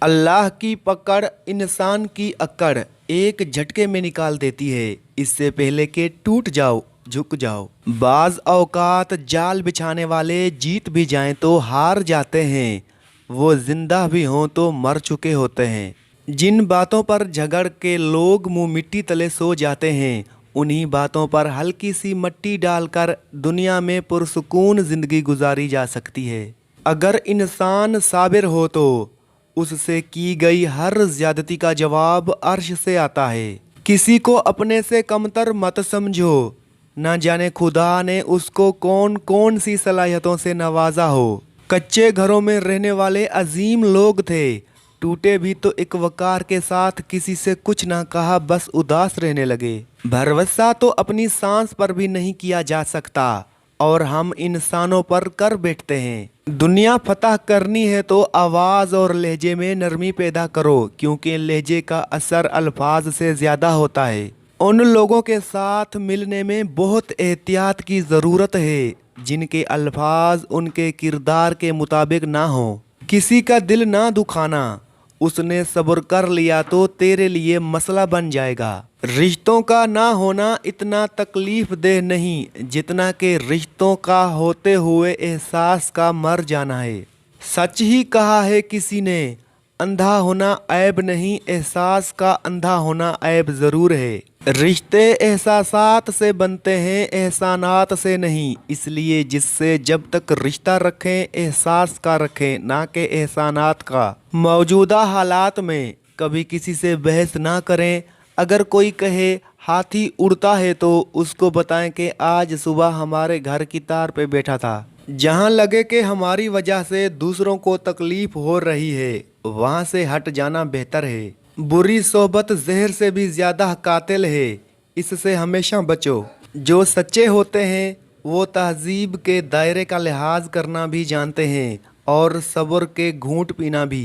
اللہ کی पकड़ इंसान की अकड़ एक झटके में निकाल देती है, इससे पहले कि टूट जाओ झुक जाओ। बाज औकात जाल बिछाने वाले जीत भी जाएं तो हार जाते हैं, वो जिंदा भी हों तो मर चुके होते हैं। जिन बातों पर झगड़ के लोग मुंह मिट्टी तले सो जाते हैं, उन्हीं बातों पर हल्की सी मट्टी डालकर दुनिया में पुरसुकून जिंदगी गुजारी जा सकती है। अगर इंसान साबिर हो तो उससे की गई हर ज्यादती का जवाब अर्श से आता है। किसी को अपने से कमतर मत समझो, न जाने खुदा ने उसको कौन कौन सी सलाहियतों से नवाजा हो। कच्चे घरों में रहने वाले अजीम लोग थे, टूटे भी तो एक वकार के साथ किसी से कुछ ना कहा बस उदास रहने लगे। भरोसा तो अपनी सांस पर भी नहीं किया जा सकता और हम इंसानों पर कर बैठते हैं। दुनिया फतह करनी है तो आवाज़ और लहजे में नरमी पैदा करो, क्योंकि लहजे का असर अल्फाज से ज़्यादा होता है। उन लोगों के साथ मिलने में बहुत एहतियात की ज़रूरत है जिनके अल्फाज उनके किरदार के मुताबिक ना हो। किसी का दिल ना दुखाना, उसने सब्र कर लिया तो तेरे लिए मसला बन जाएगा। रिश्तों का ना होना इतना तकलीफ देह नहीं जितना कि रिश्तों का होते हुए एहसास का मर जाना है। सच ही कहा है किसी ने, अंधा होना ऐब नहीं, एहसास का अंधा ऐब ऐब ज़रूर है। रिश्ते एहसासात से बनते हैं, एहसानात से नहीं। इसलिए जिससे जब तक रिश्ता रखें एहसास का रखें, ना कि एहसानात का। मौजूदा हालात में कभी किसी से बहस ना करें। अगर कोई कहे हाथी उड़ता है तो उसको बताएं कि आज सुबह हमारे घर की तार पे बैठा था। जहाँ लगे कि हमारी वजह से दूसरों को तकलीफ हो रही है, वहाँ से हट जाना बेहतर है। बुरी सोहबत जहर से भी ज़्यादा कातिल है, इससे हमेशा बचो। जो सच्चे होते हैं वो तहजीब के दायरे का लिहाज करना भी जानते हैं और सब्र के घूंट पीना भी।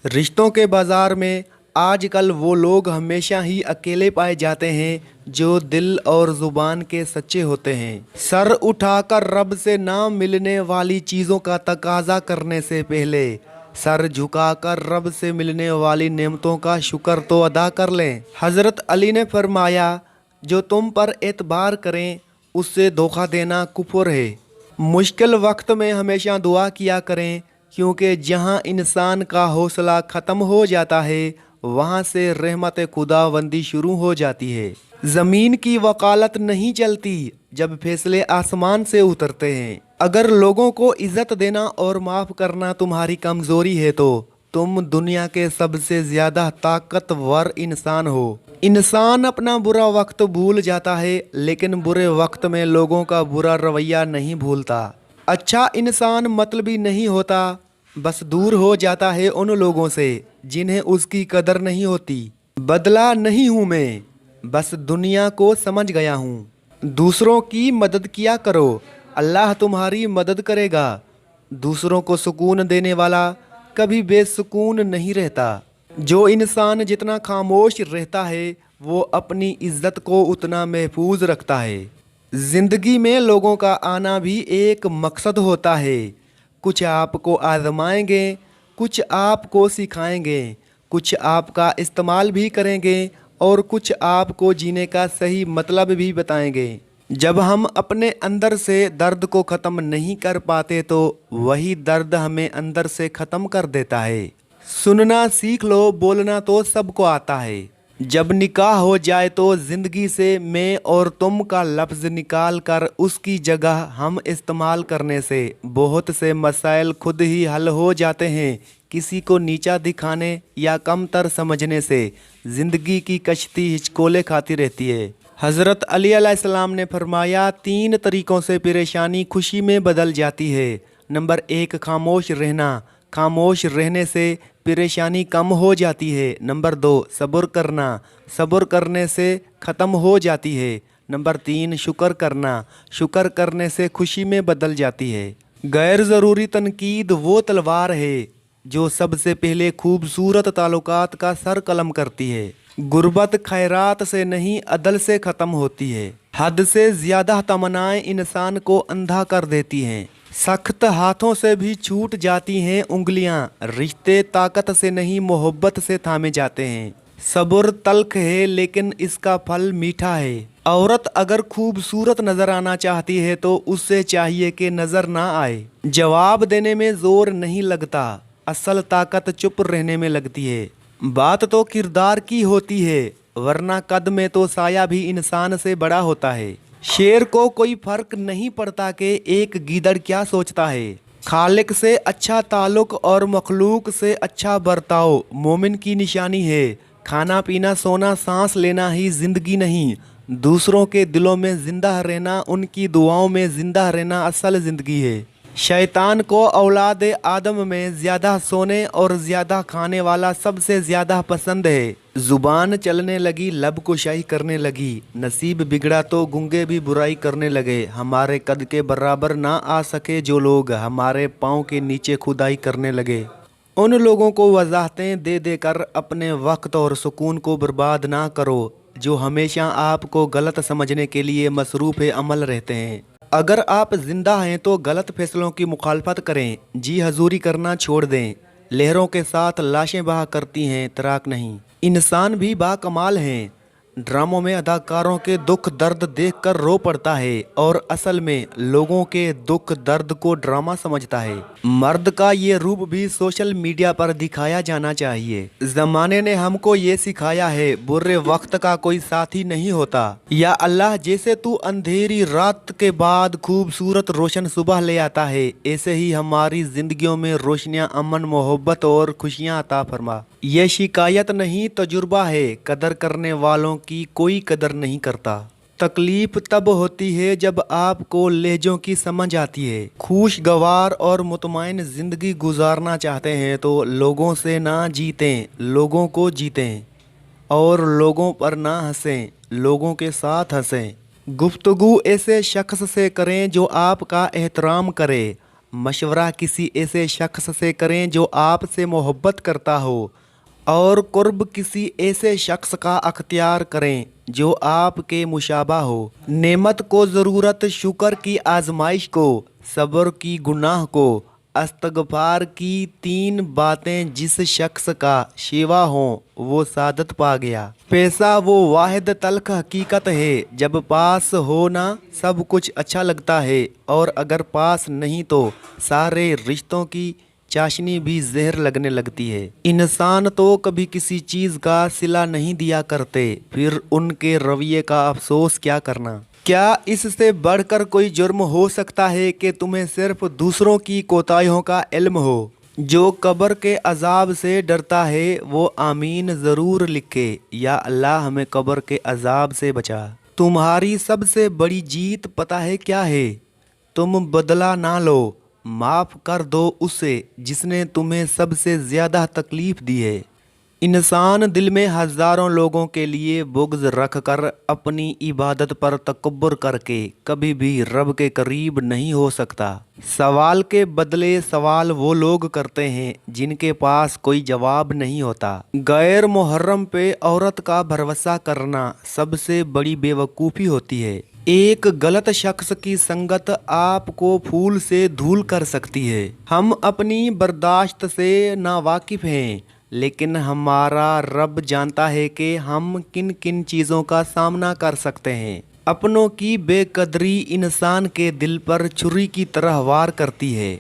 रिश्तों के बाज़ार में आजकल वो लोग हमेशा ही अकेले पाए जाते हैं जो दिल और ज़ुबान के सच्चे होते हैं। सर उठाकर रब से ना मिलने वाली चीज़ों का तकाजा करने से पहले सर झुकाकर रब से मिलने वाली नेमतों का शुक्र तो अदा कर लें। हज़रत अली ने फरमाया, जो तुम पर एतबार करें उससे धोखा देना कुफ्र है। मुश्किल वक्त में हमेशा दुआ किया करें, क्योंकि जहां इंसान का हौसला ख़त्म हो जाता है वहां से रहमत खुदावंदी शुरू हो जाती है। ज़मीन की वकालत नहीं चलती जब फैसले आसमान से उतरते हैं। अगर लोगों को इज़्ज़त देना और माफ़ करना तुम्हारी कमज़ोरी है तो तुम दुनिया के सबसे ज़्यादा ताकतवर इंसान हो। इंसान अपना बुरा वक्त भूल जाता है, लेकिन बुरे वक्त में लोगों का बुरा रवैया नहीं भूलता। अच्छा इंसान मतलबी नहीं होता, बस दूर हो जाता है उन लोगों से जिन्हें उसकी कदर नहीं होती। बदला नहीं हूँ मैं, बस दुनिया को समझ गया हूँ। दूसरों की मदद किया करो, अल्लाह तुम्हारी मदद करेगा। दूसरों को सुकून देने वाला कभी बेसुकून नहीं रहता। जो इंसान जितना खामोश रहता है वो अपनी इज्जत को उतना महफूज रखता है। ज़िंदगी में लोगों का आना भी एक मकसद होता है। कुछ आपको आजमाएंगे, कुछ आपको सिखाएंगे, कुछ आपका इस्तेमाल भी करेंगे और कुछ आपको जीने का सही मतलब भी बताएंगे। जब हम अपने अंदर से दर्द को ख़त्म नहीं कर पाते तो वही दर्द हमें अंदर से ख़त्म कर देता है। सुनना सीख लो, बोलना तो सबको आता है। जब निकाह हो जाए तो ज़िंदगी से मैं और तुम का लफ्ज़ निकाल कर उसकी जगह हम इस्तेमाल करने से बहुत से मसाइल खुद ही हल हो जाते हैं। किसी को नीचा दिखाने या कमतर समझने से ज़िंदगी की कश्ती हिचकोले खाती रहती है। हज़रत अली अलैहिस्सलाम ने फरमाया, 3 तरीक़ों से परेशानी खुशी में बदल जाती है। नंबर 1, खामोश रहना, खामोश रहने से परेशानी कम हो जाती है। नंबर 2, सब्र करना, सब्र करने से ख़त्म हो जाती है। नंबर 3, शुक्र करना, शुक्र करने से खुशी में बदल जाती है। गैर ज़रूरी तनकीद वो तलवार है जो सबसे पहले खूबसूरत ताल्लुकात का सर कलम करती है। गुर्बत खैरात से नहीं अदल से ख़त्म होती है। हद से ज़्यादा तमन्नाएं इंसान को अंधा कर देती हैं। सख्त हाथों से भी छूट जाती हैं उंगलियां, रिश्ते ताकत से नहीं मोहब्बत से थामे जाते हैं। सब्र तल्ख है लेकिन इसका फल मीठा है। औरत अगर खूबसूरत नजर आना चाहती है तो उससे चाहिए कि नजर ना आए। जवाब देने में जोर नहीं लगता, असल ताकत चुप रहने में लगती है। बात तो किरदार की होती है, वरना कद में तो साया भी इंसान से बड़ा होता है। शेर को कोई फर्क नहीं पड़ता कि एक गीदड़ क्या सोचता है। खालिक से अच्छा ताल्लुक और मखलूक से अच्छा बर्ताव मोमिन की निशानी है। खाना पीना सोना सांस लेना ही जिंदगी नहीं, दूसरों के दिलों में जिंदा रहना, उनकी दुआओं में जिंदा रहना असल जिंदगी है। शैतान को औलाद आदम में ज्यादा सोने और ज्यादा खाने वाला सबसे ज्यादा पसंद है। जुबान चलने लगी, लब कुशाई करने लगी, नसीब बिगड़ा तो गूंगे भी बुराई करने लगे। हमारे कद के बराबर ना आ सके जो लोग, हमारे पाँव के नीचे खुदाई करने लगे। उन लोगों को वजाहतें दे देकर अपने वक्त और सुकून को बर्बाद ना करो जो हमेशा आपको गलत समझने के लिए मसरूफ़ अमल रहते हैं। अगर आप जिंदा हैं तो गलत फैसलों की मुखालफत करें, जी हजूरी करना छोड़ दें। लहरों के साथ लाशें बहा करती हैं, तराक नहीं। इंसान भी बाकमाल हैं। ड्रामों में अदाकारों के दुख दर्द देखकर रो पड़ता है और असल में लोगों के दुख दर्द को ड्रामा समझता है। मर्द का ये रूप भी सोशल मीडिया पर दिखाया जाना चाहिए। जमाने ने हमको ये सिखाया है, बुरे वक्त का कोई साथी नहीं होता। या अल्लाह, जैसे तू अंधेरी रात के बाद खूबसूरत रोशन सुबह ले आता है, ऐसे ही हमारी जिंदगियों में रोशनियां, अमन, मोहब्बत और खुशियां अता फरमा। ये शिकायत नहीं, तजुर्बा है। कदर करने वालों की कोई कदर नहीं करता। तकलीफ तब होती है जब आपको लहजों की समझ आती है। खुशगवार और मुतमईन जिंदगी गुजारना चाहते हैं तो लोगों से ना जीतें, लोगों को जीतें। और लोगों पर ना हंसें, लोगों के साथ हंसें। गुफ्तगू ऐसे शख्स से करें जो आपका एहतराम करे। मशवरा किसी ऐसे शख्स से करें जो आपसे मोहब्बत करता हो। और कुर्ब किसी ऐसे शख्स का अख्तियार करें जो आपके मुशाबा हो। नेमत को ज़रूरत, शुक्र की आजमाइश को, सब्र की गुनाह को, अस्तगफार की 3 बातें जिस शख्स का शिवा हो वो सादत पा गया। पैसा वो वाहिद तल्ख हकीकत है, जब पास हो ना सब कुछ अच्छा लगता है, और अगर पास नहीं तो सारे रिश्तों की चाशनी भी जहर लगने लगती है। इंसान तो कभी किसी चीज का सिला नहीं दिया करते, फिर उनके रवैये का अफसोस क्या करना। क्या इससे बढ़कर कोई जुर्म हो सकता है कि तुम्हें सिर्फ दूसरों की कोताहियों का इल्म हो। जो कब्र के अजाब से डरता है वो आमीन ज़रूर लिखे, या अल्लाह हमें कब्र के अजाब से बचा। तुम्हारी सबसे बड़ी जीत पता है क्या है? तुम बदला ना लो, माफ़ कर दो उसे जिसने तुम्हें सबसे ज़्यादा तकलीफ़ दी है। इंसान दिल में हज़ारों लोगों के लिए बुग़्ज़ रख कर अपनी इबादत पर तकब्बुर करके कभी भी रब के करीब नहीं हो सकता। सवाल के बदले सवाल वो लोग करते हैं जिनके पास कोई जवाब नहीं होता। गैर मुहर्रम पे औरत का भरोसा करना सबसे बड़ी बेवकूफ़ी होती है। एक गलत शख्स की संगत आपको फूल से धूल कर सकती है। हम अपनी बर्दाश्त से नावाकिफ़ हैं, लेकिन हमारा रब जानता है कि हम किन किन चीज़ों का सामना कर सकते हैं। अपनों की बेकदरी इंसान के दिल पर छुरी की तरह वार करती है।